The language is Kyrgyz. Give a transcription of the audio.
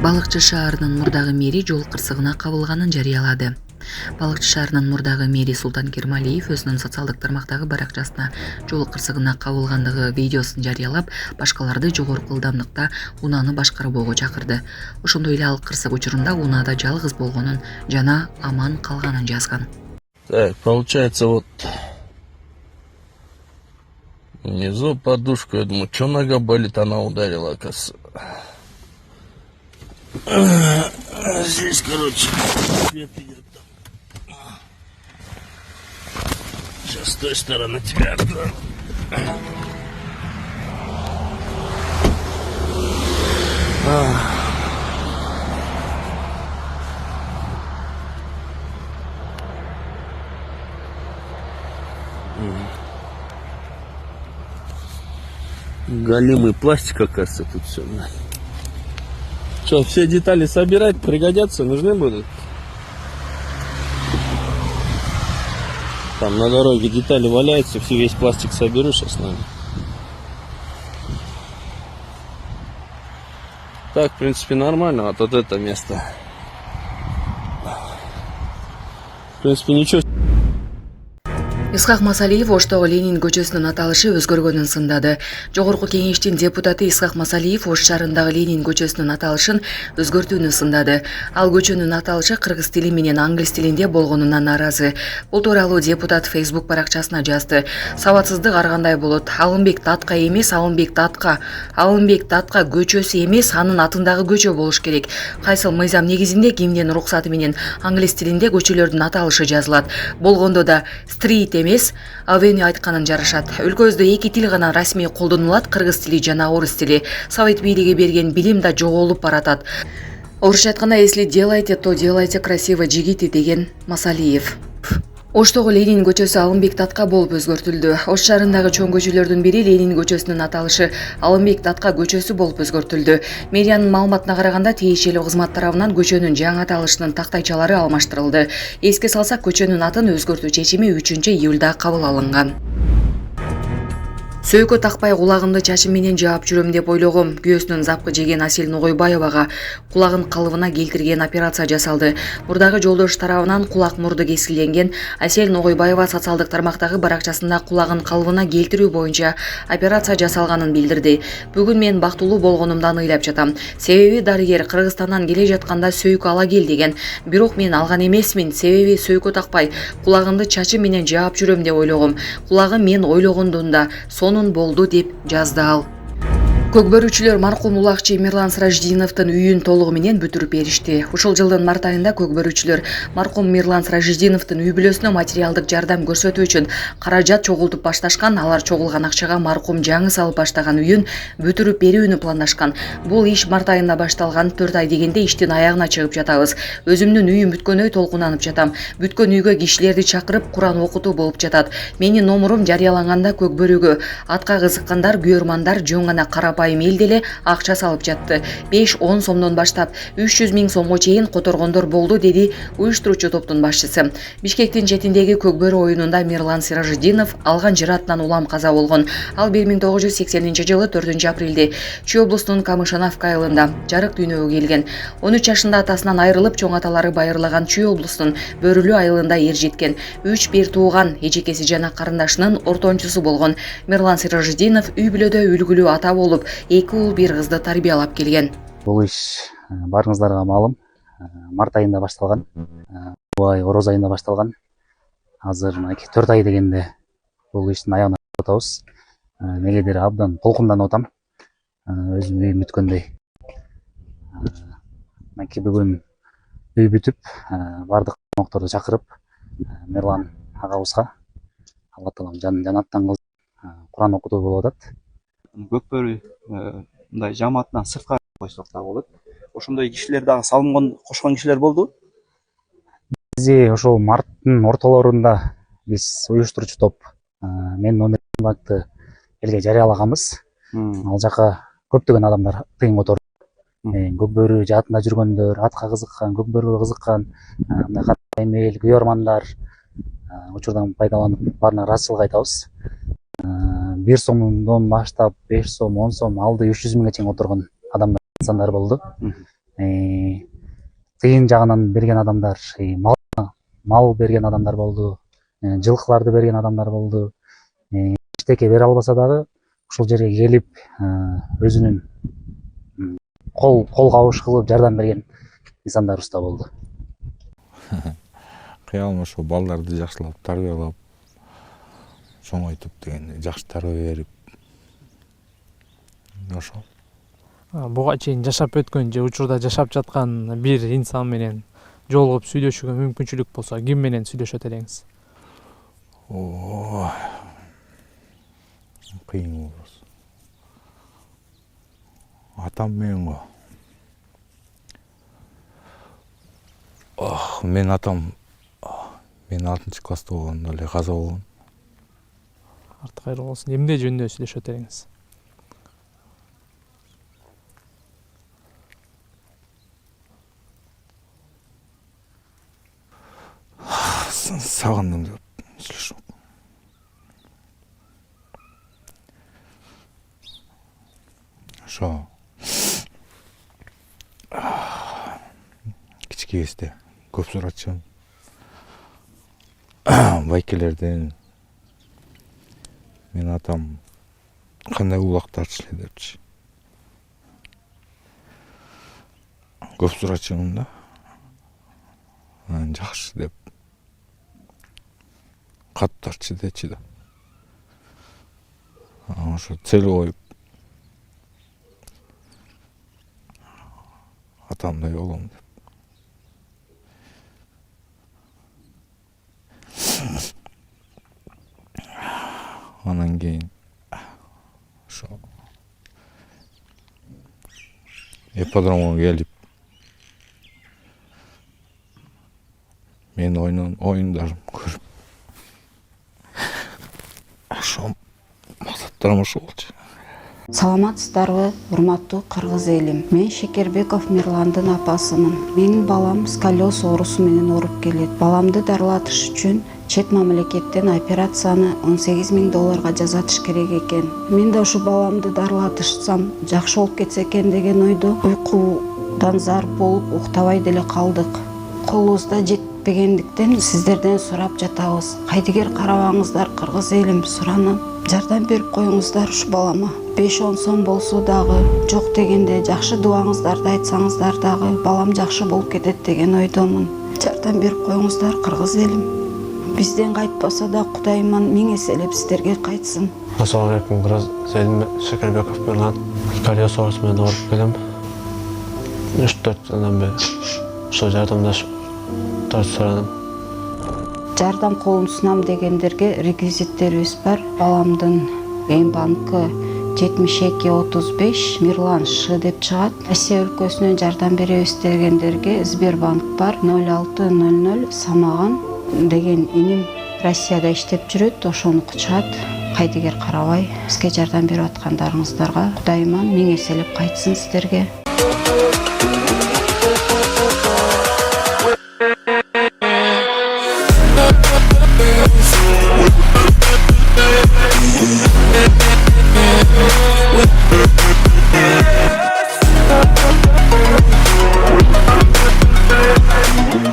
Балыкчы шаарынын мурдагы мэри жол кырсыгына кабылганын жарыялады. Балыкчы шаарынын мурдагы мэри Султан Кермалиев өзүнүн социалдык тармактагы баракчасына жол кырсыгына кабылгандыгы видеосун жарыялап, башкаларды жогорку ылдамдыкта унааны башкарбоого чакырды. Ошондой эле ал кырсык учурунда унаада жалгыз болгонун жана аман калганын жазган. Так, получается вот внизу подушку, я думаю, что нога болит, она ударила, оказывается. Здесь, короче, свет идет. Сейчас с той стороны тебя открою. Голимый пластик, оказывается, тут все. Что, все детали собирать пригодятся, нужны будут? Там на дороге детали валяются, все, весь пластик соберу сейчас, наверное. Так, в принципе, нормально, а вот это место. В принципе, ничего. Исхак Масалиев Оштогу Ленин көчөсүнүн аталышы өзгөргөнүн сындады. Жогорку кеңештин депутаты Исхак Масалиев Ош шаарындагы Ленин көчөсүнүн аталышын өзгөртүүнү сындады. Ал көчөнүн аталышы кыргыз тили менен англис тилинде болгонуна нааразы. Бул тууралуу депутат Facebook баракчасына жазды. Сабатсыздык ар кандай болот. Алымбек Татка эмес, Алымбек Татка көчөсү эмес, анын атындагы көчө болуш керек. Кайсыл мыйзам негизинде кимдин уруксаты менен англис тилинде көчөлөрдүн аталышы жазылат. Болгондо да стрит эмес, авеню айтканын жарышат. Өлкөбүздө эки тил гана расмий колдонулат, кыргыз тили жана орус тили. Совет бийлиги берген билим да жоголуп баратат. Орусча айтканда, если делаете, то делайте красиво, жигити, деген Масалиев. Оштогу Ленин көчөсү Алымбек Татка болуп өзгөртүлдү. Ош шаарындагы чоң көчөлөрдүн бири Ленин көчөсүнүн аталышы Алымбек Татка көчөсү болуп өзгөртүлдү. Мэриянын маалыматына караганда, тиешелүү кызмат тарабынан көчөнүн жаңы аталышынын тактайчалары алмаштырылды. Эске салсак, көчөнүн атын өзгөртүү чечими 3-июлда кабыл алынган. Сөйкө такпай кулагымды чачым менен жаап жүрөм деп ойлогом. Күйөөсүнүн запкы жеген Асель Ногойбаевага кулагын калыбына келтирген операция жасалды. Мурдагы жолдош тарабынан кулак мурду кесилген Асель Ногойбаева социалдык тармактагы баракчасында кулагын калыбына келтирүү боюнча операция жасалганын билдирди. Бүгүн мен бактылуу болгонумдан ыйлап жатам. Себеби дарыгер Кыргызстандан келе жатканда сөйкө ала кел деген. Бирок мен алган эмесмин. Себеби сөйкө такпай кулагымды чачым менен жаап жүрөм деп ойлогом. Кулагы мен ойлогондон да сонун болду, деп жазды ал. Көкбөрүүчүлөр маркум улакчы Мирлан Сиражидиновдун үйүн толугу менен бүтүрүп беришти. Ушул жылдын март айында көкбөрүүчүлөр маркум Мирлан Сиражидиновдун үй бүлөсүнө материалдык жардам көрсөтүү үчүн каражат чогултуп башташкан. Алар чогулган акчага маркум жаңы салып баштаган үйүн бүтүрүп берүүнү пландашкан. Бул иш март айында башталган. 4 ай дегенде иштин аягына чыгып жатабыз. Өзүмдүн үйүм бүткөнөй толкунанып жатам. Бүткөн үйгө кишилерди чакырып Куран окутуу болуп жатат. Менин номурум жарыяланганда көкбөрүүгө атка кызыккандар, күйөрмандар жөн гана карап эл деле акча салып жатты. 5-10 сомдон баштап 300 000 сомго чейин которгондор болду, деди уюштуруучу топтун башчысы. Бишкектин четиндеги көкбөрү оюнунда Мирлан Сиражидинов алган жыраатынан улам каза болгон. Ал 1980-жылы 4-апрелде Чүй облусунун Камышановка айылында жарык дүйнөгө келген. 13 жашында атасынан айрылып, чоң аталары байырлаган Чүй облусунун Бөрүлүү айылында ер жеткен. 3 бир тууган, эжекеси жана карындашынын ортончусу болгон. Мирлан Сиражидинов үй бүлөдө үлгүлүү ата болуп, 2 уул 1 кызды тарбиялап келген. Бул иш барыңыздарга маалым. Март айында башталган. Бул ай ороз айында башталган. Азыр 4 ай дегенде бул иштин аягына отабыз. Негедир абдан толкунданып атам. Өзүм үйүм бүткөндөй. Бүгүн үй бүтүп, бардык конокторду чакырып, Мирлан агабызга Алла таалам жанаттан кылсын, Куран окутуу болуп атат. Көкбөрү мындай жамаатынан сырткары койсок да болот. Ошондой кишилер дагы салымган, кошкон кишилер болду. Бизи ошол марттын ортолорунда биз уюштуруучу топ менин номеримди элге жарыялаганбыз. Ал жака көптөгөн адамдар тыйын которду. Көкбөрү жаатында жүргөндөр, атка кызыккан, көкбөрүгө кызыккан, мындай эмел, күйөрмандар учурдан пайдаланып баарына ыраазычылык айтабыз. 1 сомдон баштап 5 сом, 10 сом, алды 300 миңге чейин отурган адамдар, инсандар болду. тыйын жагынан берген адамдар, мал берген адамдар болду, жылкыларды берген адамдар болду. Эчтеке бере албаса дагы ушул жерге келип өзүнүн кол кабыш кылып жардам берген инсандарыбыз да болду. Кыялым ошо балдарды жакшылап тарбиялап, чоңойтуп дегенде жакшы тарбия берип ошол. Буга чейин жашап өткөн же учурда жашап жаткан бир инсан менен жолугуп сүйлөшүүгө мүмкүнчүлүк болсо ким менен сүйлөшөт элеңиз? Кыйын вопрос. Атам менен го. Менин атам мен 6-класста болгондо эле каза болгон. Арты кайрылуу болсун. Эмне жөнүндө сүйлөшөт элеңиз? Сагындым деп сүйлөшөм. Ошо кички кезде көп сурачым. Байкелерден мен атам кандай улак тартыш эле депчи. Көп сурачым да. Жакшы деп. Катты тартчы дечи да. Ошо цел коюп атамдай болом деп. Анан кийин ошо ипподромго келип менин оюндарымды көрүп ошо максаттарым ошо болчу. Саламатсыздарбы, урматтуу кыргыз элим. Мен Шекербеков Мирландын апасымын. Менин балам сколиоз оорусу менен ооруп келет. Баламды дарылатыш үчүн чет мамлекеттен операцияны $18,000 жасатыш керек экен. Мен да ушу баламды дарылатышсам жакшы болуп кетсе экен деген ойдо уйкудан зарп болуп уктабай деле калдык. Колубузда жетпегендиктен сиздерден сурап жатабыз. Кайдыгер карабаңыздар кыргыз элим, суранам. Жардам берип коюңуздар ушу балама. 5-10 сом болсо дагы, жок дегенде жакшы дубаңыздарды айтсаңыздар дагы балам жакшы болуп кетет деген ойдомун. Жардам берип коюңуздар кыргыз элим. Бизден кайтпаса да Кудайыман миң эселеп сиздерге кайтсын. Ассаламу алейкум, кыргыз элим. Шекербеков Мирлан. Сколиоз оорусу менен ооруп келем. 3-4 жылдан бери ошо жардамдаштарды сурадым. Жардам колун сунам дегендерге реквизиттерибиз бар. Баламдын банкы 7235 Мирлан Ш деп чыгат. Россия өлкөсүнөн жардам беребиз дегендерге Сбербанк бар 0600 Самаган деген иним Россияда иштеп жүрөт, ошону кычат. Кайдыгер карабай бизге жардам берип аткандарыңыздарга Кудайыман миң эселеп кайтсын сиздерге. We'll be right back.